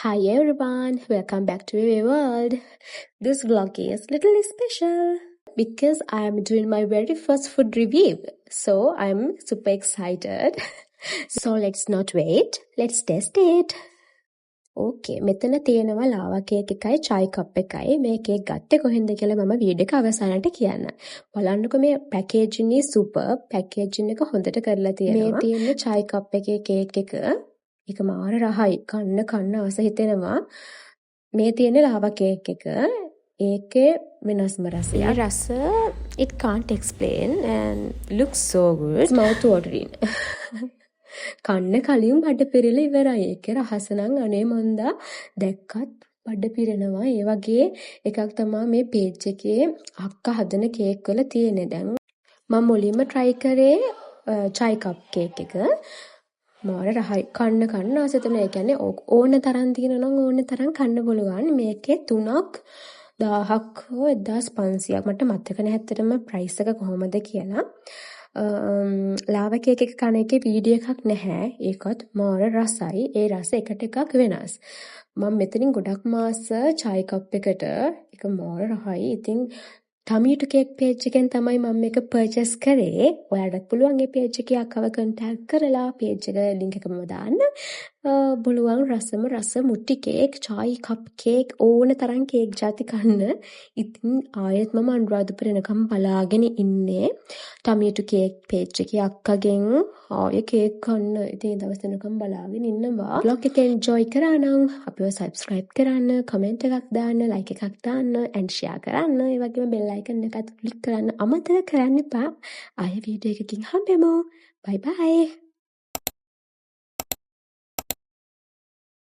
Hi everyone, welcome back to our world. This vlog is little special because I am doing my very first food review. So I'm super excited. So let's not wait, let's test it. ඕකේ මෙතන තියෙනවා ලාවා cake එකයි චයි කප් එකයි මේ cake ගත්තේ කොහෙන්ද කියලා මම video එක අවසානට කියන්න. බලන්නකෝ මේ පැකේජින් is super. පැකේජින් එක හොඳට කරලා තියෙනවා. මේ තියෙන්නේ චයි කප් එකේ කේක් එක. ඒක මාර රහයි. කන්න ආස හිතෙනවා. මේ තියෙන්නේ ලාවා කේක් එක. ඒකේ වෙනස්ම රසයක්. මේ රස it can't explain and looks so good. It's mouth watering. කන්න කලින් බඩ පිරෙලා ඉවරයි. ඒකේ රහස නම් අනේ මන්දා දැක්කත් බඩ පිරෙනවා. ඒ වගේ එකක් තමයි මේ පේජ් එකේ අක්කා හදන කේක් වල තියෙන්නේ. දැන් මම මුලින්ම try කරේ chai cup cake එක. මාර රහයි. කන්න ආසෙ තුන. ඒ කියන්නේ ඕන තරම් තියෙනවා නම් ඕන තරම් කන්න පුළුවන්. මේකේ 3ක් 1000ක් හෝ 1500ක් මට මතක නැහැ ඇත්තටම price එක කොහොමද කියලා. ලාවා කේක් එක කන එකේ වීඩියෝ එකක් නැහැ. ඒකත් මාර රසයි. ඒ රස එකට එකක් වෙනස්. මම මෙතනින් ගොඩක් මාස chai cup එකට ඒක මාර රහයි. ඉතින් tummy to cake page එකෙන් තමයි මම මේක purchase කරේ. ඔයාලට පුළුවන් මේ page එකේ අකව contact කරලා page එක link එක මම දාන්න. බලුවන් රස මුට්ටි කේක්, chai cup cake ඕන තරම් කේක් ಜಾති කන්න. ඉතින් ආයෙත් මම අනුරාධපුර එනකම් බලාගෙන ඉන්නේ. tummy to cake page එකේ අක්කගෙන් ආයෙ කේක් කන්න. ඉතින් ඒ දවස් දෙනකම් බලාගෙන ඉන්නවා. vlog එක enjoy කරා නම් අපිව subscribe කරන්න, comment එකක් දාන්න, like එකක් දාන්න and share කරන්න. ඒ වගේම bell icon එකත් click කරන්න අමතක කරන්න එපා. ආයෙ වීඩියෝ එකකින් හම්බෙමු. bye bye.